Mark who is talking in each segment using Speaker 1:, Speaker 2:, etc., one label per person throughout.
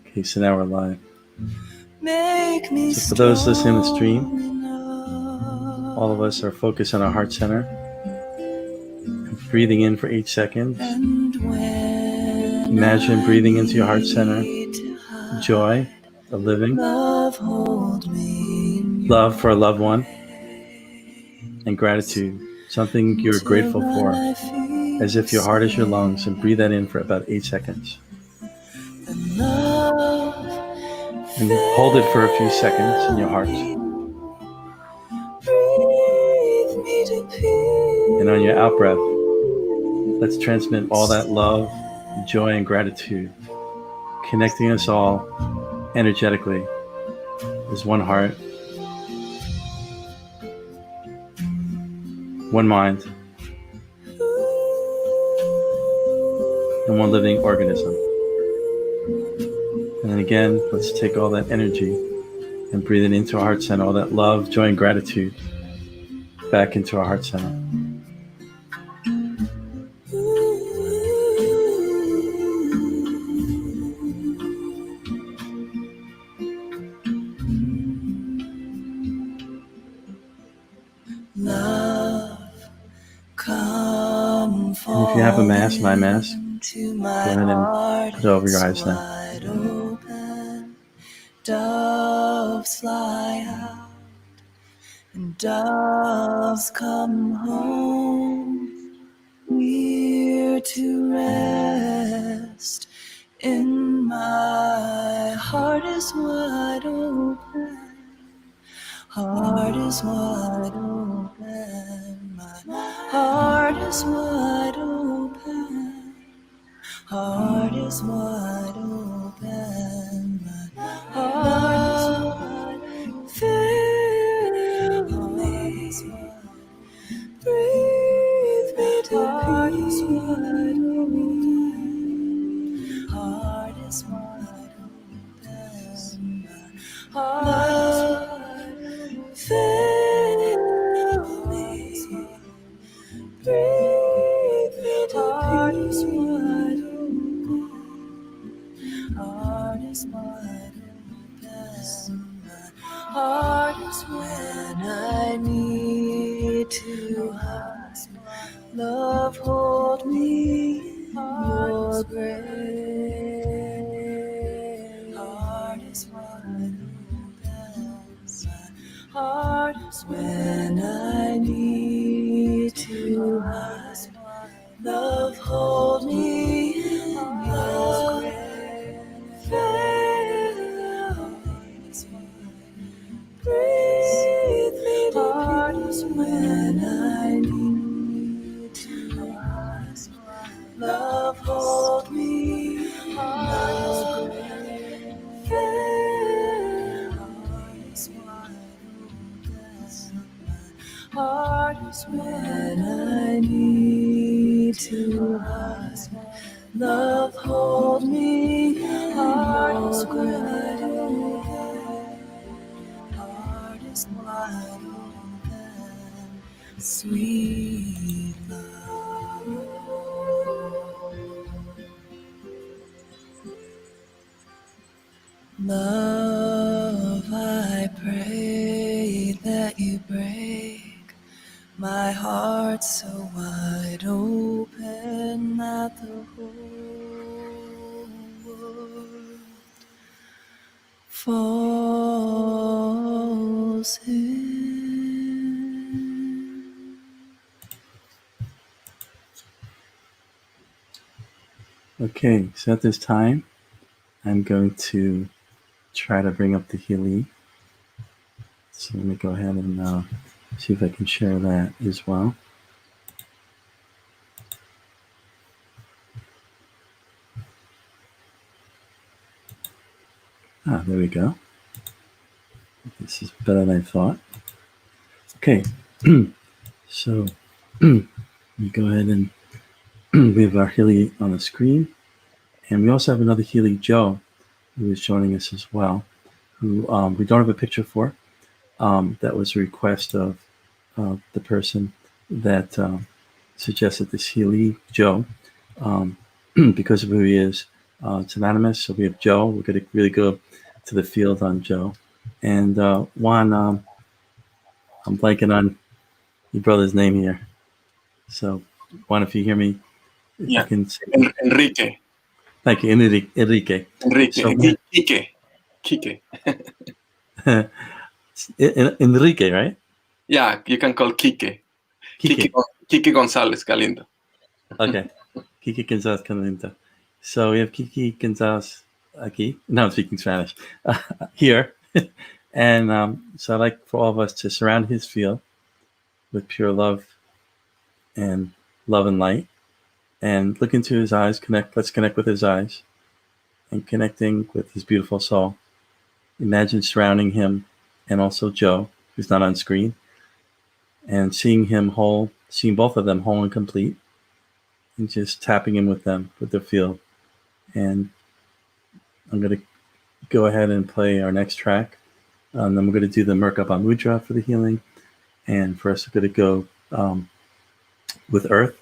Speaker 1: Okay, so now we're live. So for those listening to the stream, all of us are focused on our heart center, breathing in for 8 seconds. Imagine breathing into your heart center joy of living, love for a loved one, and gratitude, something you're grateful for, as if your heart is your lungs, and breathe that in for about 8 seconds. And hold it for a few seconds in your heart. And on your out breath, let's transmit all that love, joy, and gratitude, connecting us all energetically as one heart, one mind, and one living organism. And then again, let's take all that energy and breathe it into our heart center, all that love, joy, and gratitude back into our heart center. And if you have a mask, my mask, go ahead and put it over your eyes now. Doves fly out and doves come home. We're to rest in my heart is wide open. Heart is wide open. My heart is wide open. Heart is wide open. My heart fill me. Breathe me to heart is wide open. Heart is wide open. My heart fill me. Breathe me to heart is wide open. Heart is wide open. My heart is when I need to hide. Love, hold me in your grace. Heart is wide open. My heart is when I need to hide. Love, hold me in your grace. Breathe me to peace when I need to rise. Love, hold me in your grace. Heart is when I need to rise. Love, hold me in your grace. Heart is wide open, sweet love. Love, I pray that you break my heart so wide open that the whole world falls in. Okay, so at this time, I'm going to try to bring up the Healy. So let me go ahead and see if I can share that as well. There we go. This is better than I thought. Okay, so we go ahead and we have our Healy on the screen. And we also have another Healy, Joe, who is joining us as well, who we don't have a picture for. That was a request of the person that suggested this Healy, Joe, because of who he is. It's anonymous. So we have Joe. We're going to really go to the field on Joe. And Juan, I'm blanking on your brother's name here. So Juan, if you hear me, if you can say
Speaker 2: Enrique.
Speaker 1: Thank you, Enrique.
Speaker 2: So, Kike.
Speaker 1: Enrique, right?
Speaker 2: Yeah, you can call Kike. Kike Gonzalez Galindo.
Speaker 1: Okay. Kike Gonzalez Galindo. So we have Kike Gonzalez aquí. Now I'm speaking Spanish. Here. And so I'd like for all of us to surround his field with pure love and light. And look into his eyes. Let's connect with his eyes. And connecting with his beautiful soul. Imagine surrounding him and also Joe, who's not on screen. And seeing him whole, seeing both of them whole and complete. And just tapping in with them, with their field. And I'm going to go ahead and play our next track. Then we're going to do the Merka Mudra for the healing. And first we're going to go with Earth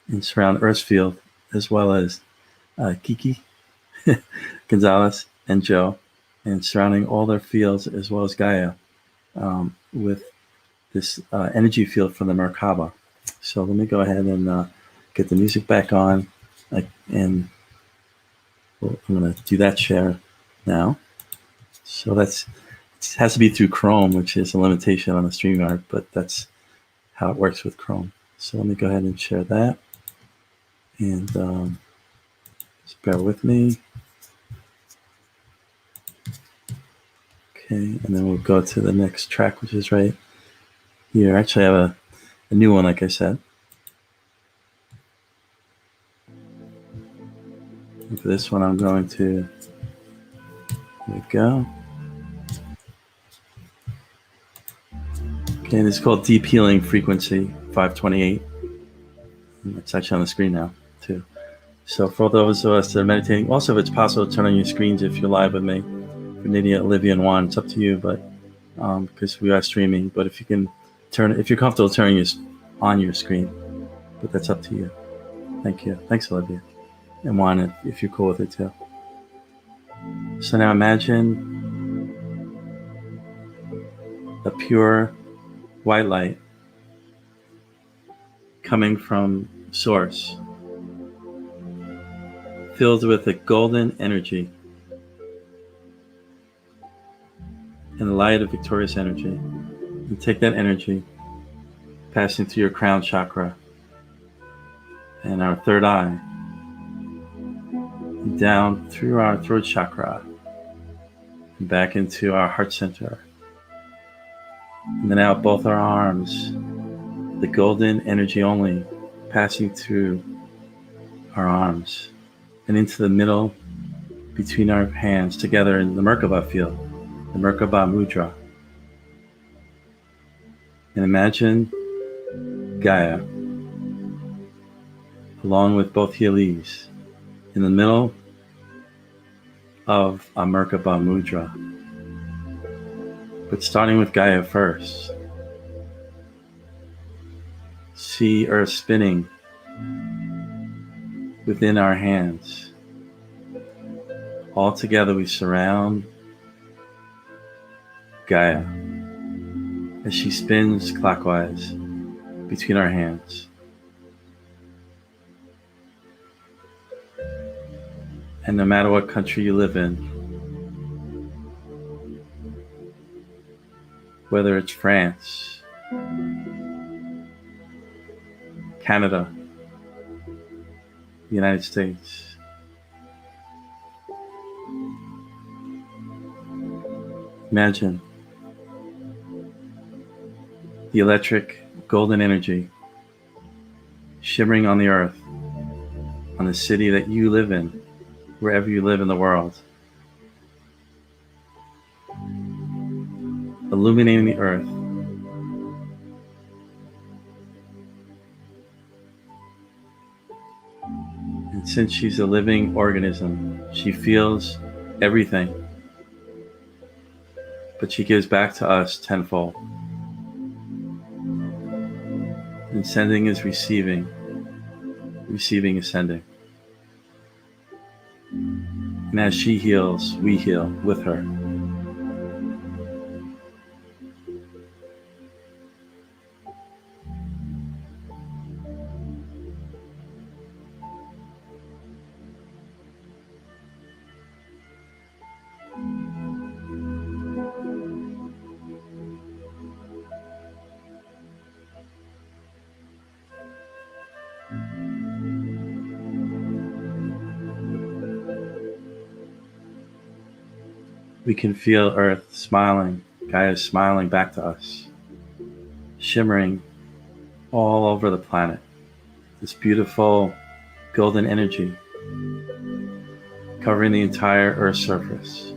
Speaker 1: and surround Earth's field, as well as Kiki, Gonzalez, and Joe, and surrounding all their fields, as well as Gaia, with this energy field from the Merkaba. So let me go ahead and get the music back on, and I'm going to do that share now. So it has to be through Chrome, which is a limitation on the StreamYard, but that's how it works with Chrome. So let me go ahead and share that. And just bear with me. Okay, and then we'll go to the next track, which is right here. Actually, I have a new one, like I said. And for this one, I'm going to, here we go. Okay, this is called Deep Healing Frequency 528. And it's actually on the screen now, too. So for those of us that are meditating, also if it's possible to turn on your screens if you're live with me, for Nydia, Olivia, and Juan, it's up to you, but because we are streaming. But if you can if you're comfortable turning on your screen, but that's up to you. Thank you. Thanks, Olivia. And Juan, if you're cool with it too. So now imagine a pure white light coming from Source, filled with a golden energy and the light of victorious energy. And take that energy, passing through your crown chakra and our third eye, and down through our throat chakra, and back into our heart center. And then out both our arms, the golden energy only passing through our arms and into the middle between our hands together in the Merkaba field, the Merkaba Mudra. And imagine Gaia, along with both Heelys, in the middle of a Merkaba Mudra. But starting with Gaia first, see Earth spinning within our hands. All together we surround Gaia as she spins clockwise between our hands. And no matter what country you live in, whether it's France, Canada, the United States, imagine the electric golden energy shimmering on the earth, on the city that you live in, wherever you live in the world, illuminating the earth. And since she's a living organism, she feels everything, but she gives back to us tenfold. And sending is receiving, receiving is sending. And as she heals, we heal with her. We can feel Earth smiling, Gaia smiling back to us, shimmering all over the planet. This beautiful golden energy covering the entire Earth's surface.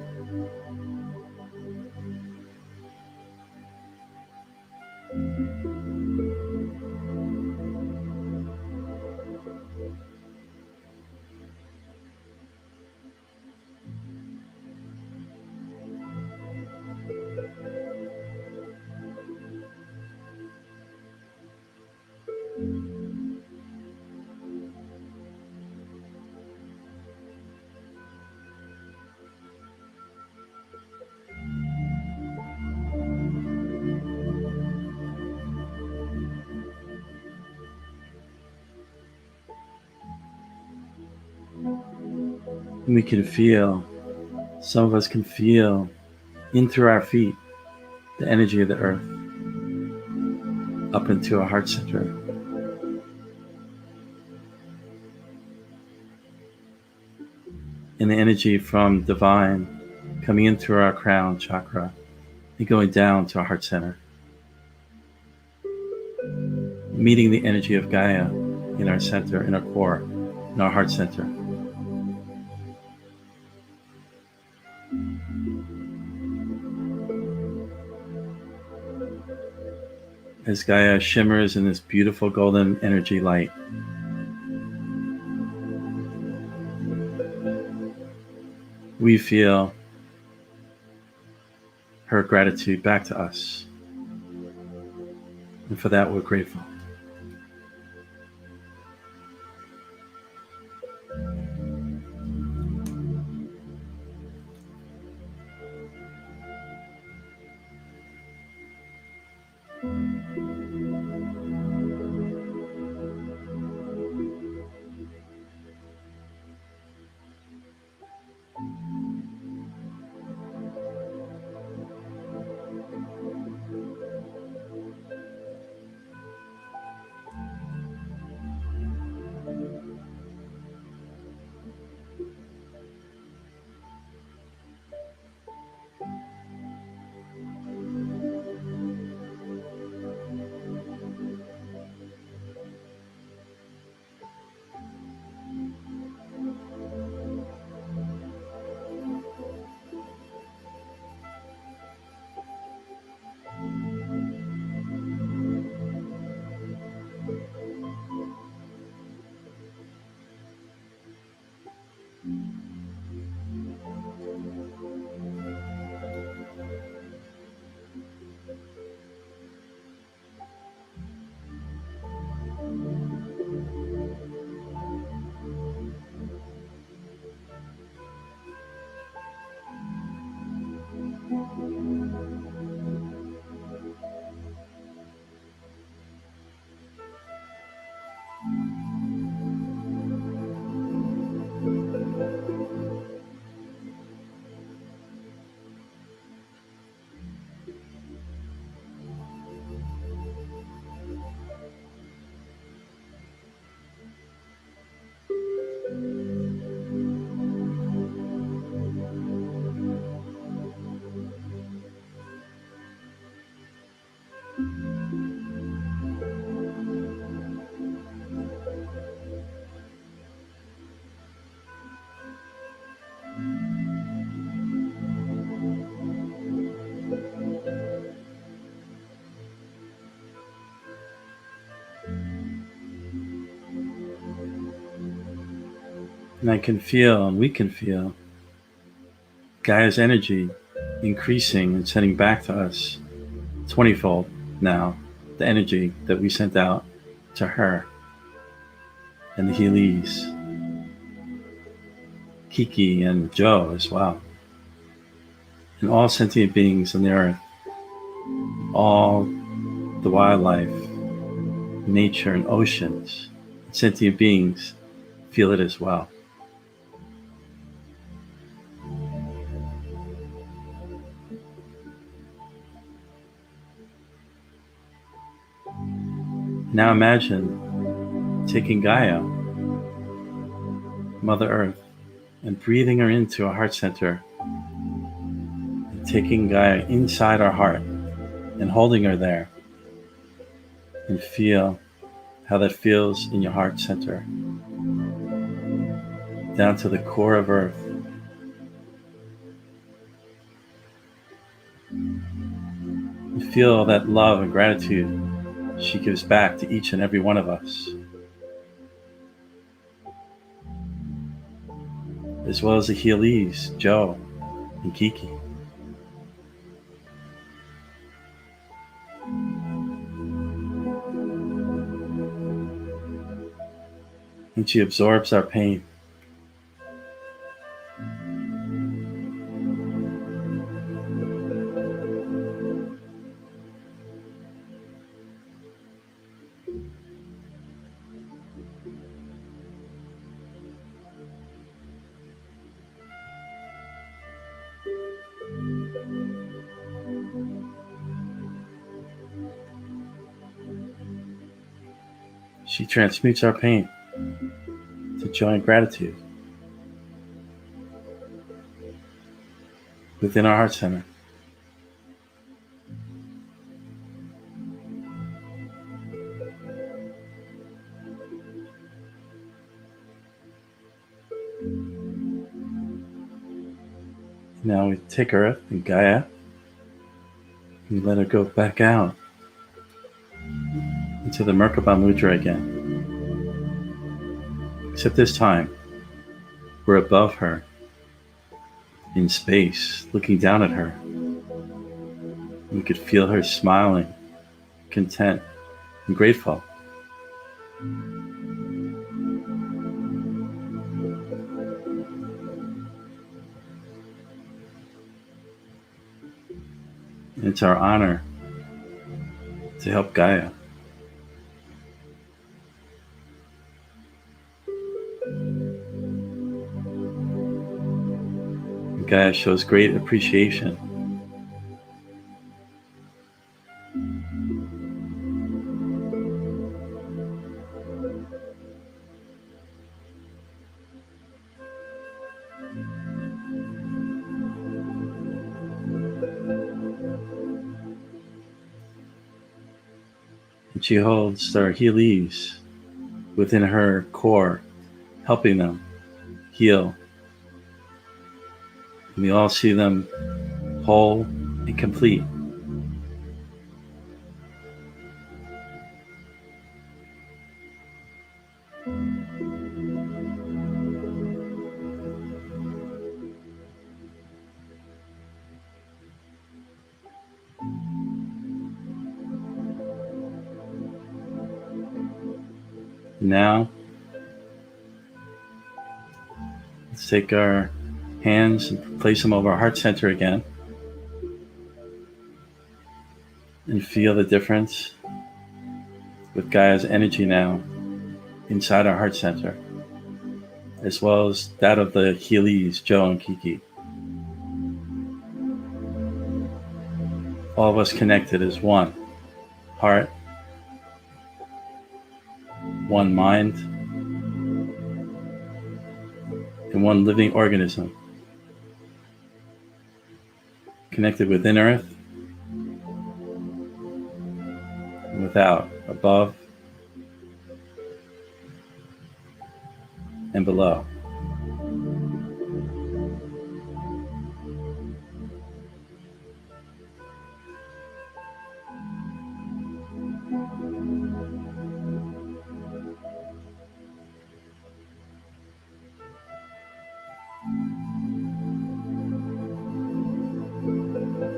Speaker 1: And we can feel, some of us can feel in through our feet the energy of the Earth up into our heart center. And the energy from divine coming in through our crown chakra and going down to our heart center. Meeting the energy of Gaia in our center, in our core, in our heart center. As Gaia shimmers in this beautiful golden energy light, we feel her gratitude back to us. And for that, we're grateful. And I can feel, and we can feel, Gaia's energy increasing and sending back to us 20-fold now, the energy that we sent out to her and the Heelys, Kiki and Joe as well, and all sentient beings on the earth, all the wildlife, nature, and oceans, sentient beings feel it as well. Now imagine taking Gaia, Mother Earth, and breathing her into our heart center, and taking Gaia inside our heart and holding her there, and feel how that feels in your heart center, down to the core of Earth. And feel that love and gratitude she gives back to each and every one of us, as well as the Heelys, Joe and Kiki. And she absorbs our pain. She transmutes our pain to joy and gratitude within our heart center. Now we take Earth and Gaia, and we let her go back out into the Merka Mudra again. Except this time, we're above her, in space, looking down at her. We could feel her smiling, content, and grateful. And it's our honor to help Gaia. And Gaia shows great appreciation. And she holds our Heelys within her core, helping them heal. And we all see them whole and complete. Now, let's take our hands and place them over our heart center again. And feel the difference with Gaia's energy now inside our heart center, as well as that of the Heelys, Joe and Kiki. All of us connected as one heart, one mind, and one living organism, connected within Earth and without, above and below.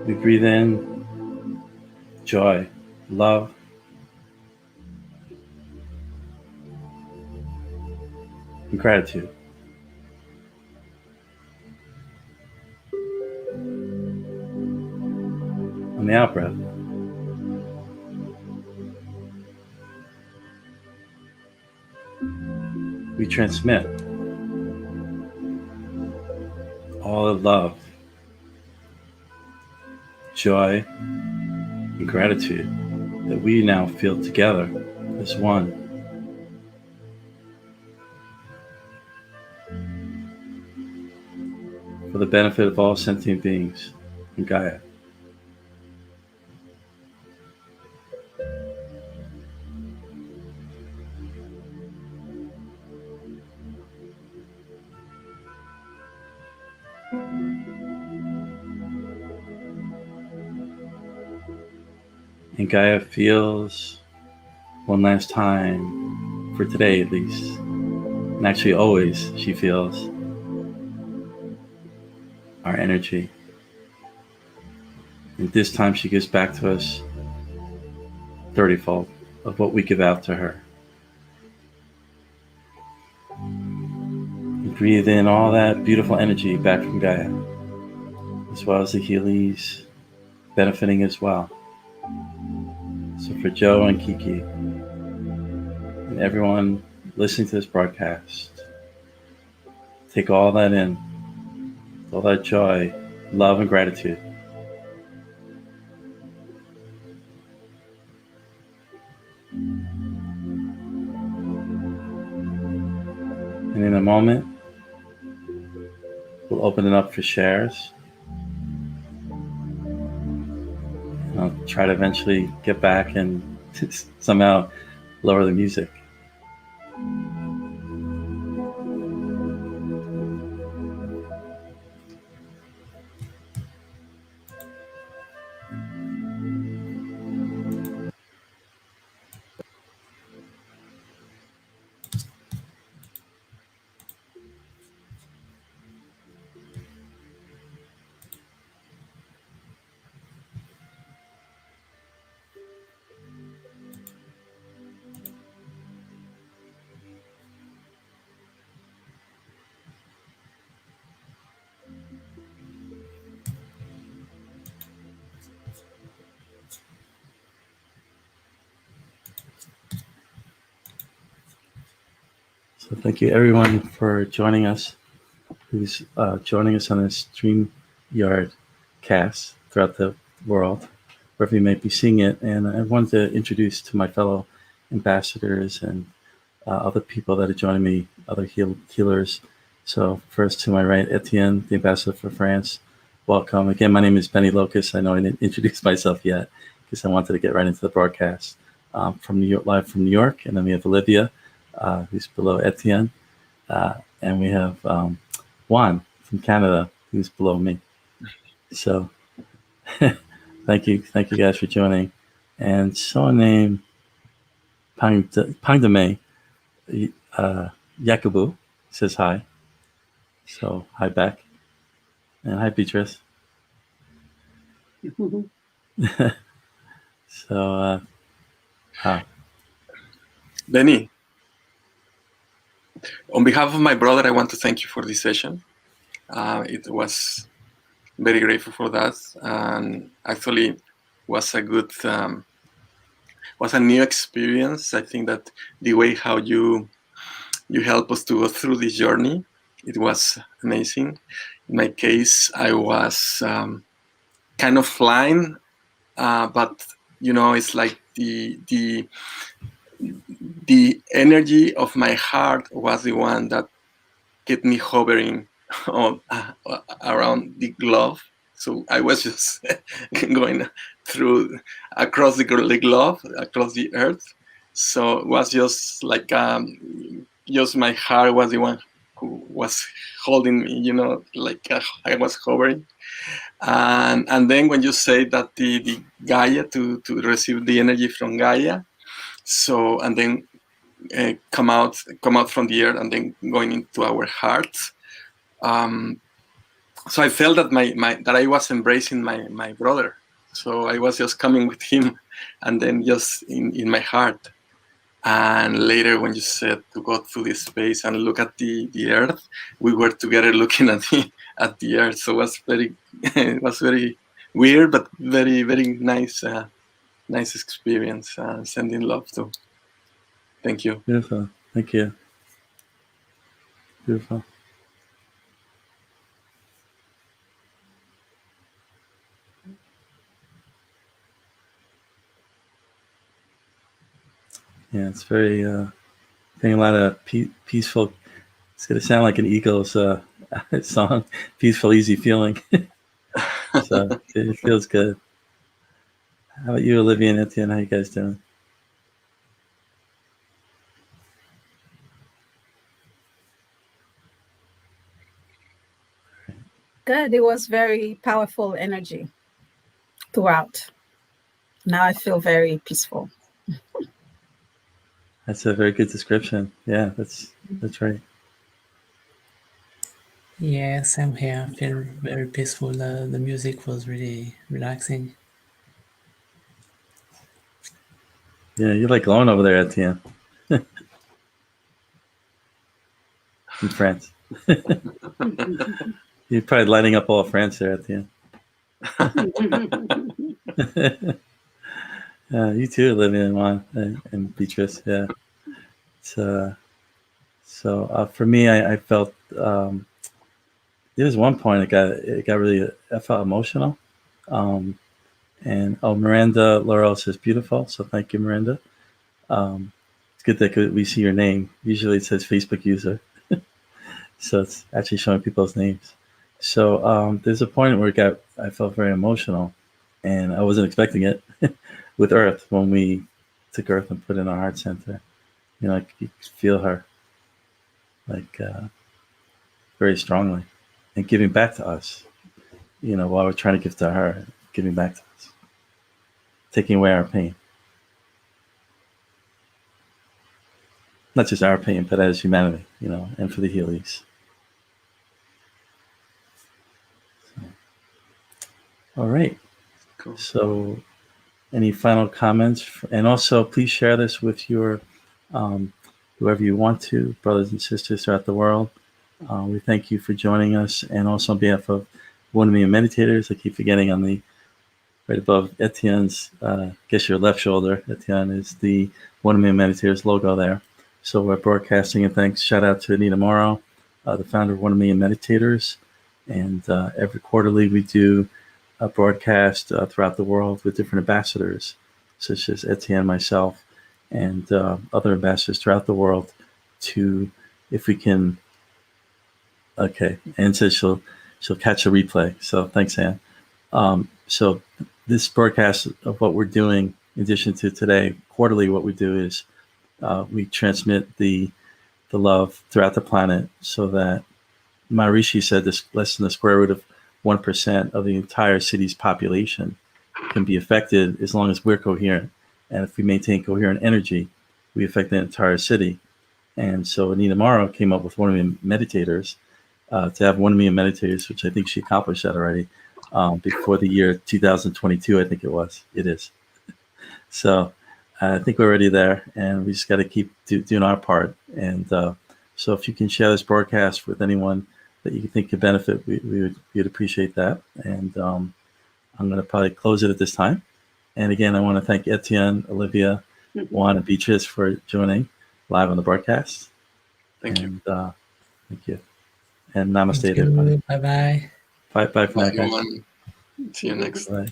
Speaker 1: We breathe in joy, love, and gratitude. the out breath. We transmit all the love, joy, and gratitude that we now feel together as one. For the benefit of all sentient beings in Gaia. And Gaia feels one last time, for today at least, and actually always she feels our energy. And this time she gives back to us 30-fold of what we give out to her. And breathe in all that beautiful energy back from Gaia, as well as the Heelys benefiting as well. So for Joe and Kiki, and everyone listening to this broadcast, take all that in, all that joy, love, and gratitude. And in a moment, we'll open it up for shares. And I'll try to eventually get back and somehow lower the music. So thank you everyone for joining us, who's joining us on this StreamYard cast throughout the world, wherever you may be seeing it. And I wanted to introduce to my fellow ambassadors and other people that are joining me, other healers. So first to my right, Etienne, the ambassador for France. Welcome. Again, my name is Benny Locust. I know I didn't introduce myself yet because I wanted to get right into the broadcast. From New York, live from New York. And then we have Olivia, who's below Etienne. And we have Juan from Canada, who's below me. So thank you guys for joining. And someone named Pangdame Yakubu says hi. So hi back. And hi Beatrice. So
Speaker 2: Benny, on behalf of my brother, I want to thank you for this session. It was very grateful for that, and actually was a good, was a new experience. I think that the way how you help us to go through this journey, it was amazing. In my case, I was kind of flying, but it's like the energy of my heart was the one that kept me hovering on around the glove. So I was just going across the glove, across the earth. So it was just like just my heart was the one who was holding me, like I was hovering. And then when you say that the Gaia to receive the energy from Gaia, so and then come out from the earth and then going into our hearts. So I felt that that I was embracing my brother. So I was just coming with him, and then just in my heart. And later, when you said to go through this space and look at the earth, we were together looking at the earth. So it was very weird but very, very nice, nice experience. Sending love too. Thank you.
Speaker 1: Beautiful. Thank you. Beautiful. Yeah, it's very getting a lot of peaceful. It's gonna sound like an Eagles song, "Peaceful, Easy Feeling." So it feels good. How about you, Olivia and Etienne? How you guys doing?
Speaker 3: Good. It was very powerful energy throughout. Now I feel very peaceful.
Speaker 1: That's a very good description. Yeah, that's right.
Speaker 4: Yeah, same here. I feel very peaceful. The music was really relaxing.
Speaker 1: Yeah, you're like glowing over there, Etienne. In France. You're probably lighting up all of France there, Etienne. You too, Olivia and Juan and Beatrice. Yeah. It's, so for me, I felt there was one point it got really I felt emotional. And Miranda Laurel says beautiful. So thank you, Miranda. It's good that we see your name. Usually it says Facebook user, so it's actually showing people's names. So there's a point where I felt very emotional, and I wasn't expecting it with Earth when we took Earth and put it in our heart center. You know, like you could feel her, like very strongly, and giving back to us. You know, while we're trying to give to her, giving back to us, taking away our pain. Not just our pain, but as humanity, you know, and for the Heelys. So, all right.
Speaker 2: Cool.
Speaker 1: So, any final comments? And also, please share this with your whoever you want to, brothers and sisters throughout the world. We thank you for joining us, and also on behalf of One Million Meditators, I keep forgetting on the right above Etienne's, I guess your left shoulder, Etienne, is the One Million Meditators logo there. So we're broadcasting, and thanks. Shout out to Anita Morrow, the founder of 1 Million Meditators. And every quarterly we do a broadcast throughout the world with different ambassadors, such as Etienne, myself, and other ambassadors throughout the world to, if we can, okay, Anne says she'll catch a replay. So thanks, Anne. So this broadcast of what we're doing, in addition to today, quarterly, what we do is we transmit the love throughout the planet so that Maharishi said this less than the square root of 1% of the entire city's population can be affected as long as we're coherent. And if we maintain coherent energy, we affect the entire city. And so Anita Morrow came up with 1 million meditators to have 1 million meditators, which I think she accomplished that already before the year 2022, I think it is. So I think we're already there, and we just got to keep doing our part. And so if you can share this broadcast with anyone that you think could benefit, we'd appreciate that. And I'm going to probably close it at this time. And again, I want to thank Etienne, Olivia, Juan, and Beatrice for joining live on the broadcast.
Speaker 2: Thank you.
Speaker 1: Thank you. And namaste,
Speaker 4: Thank you.
Speaker 1: everybody.
Speaker 4: Bye-bye.
Speaker 1: Bye for now,
Speaker 2: Bye,
Speaker 1: guys.
Speaker 2: everyone. See you next.
Speaker 1: Bye.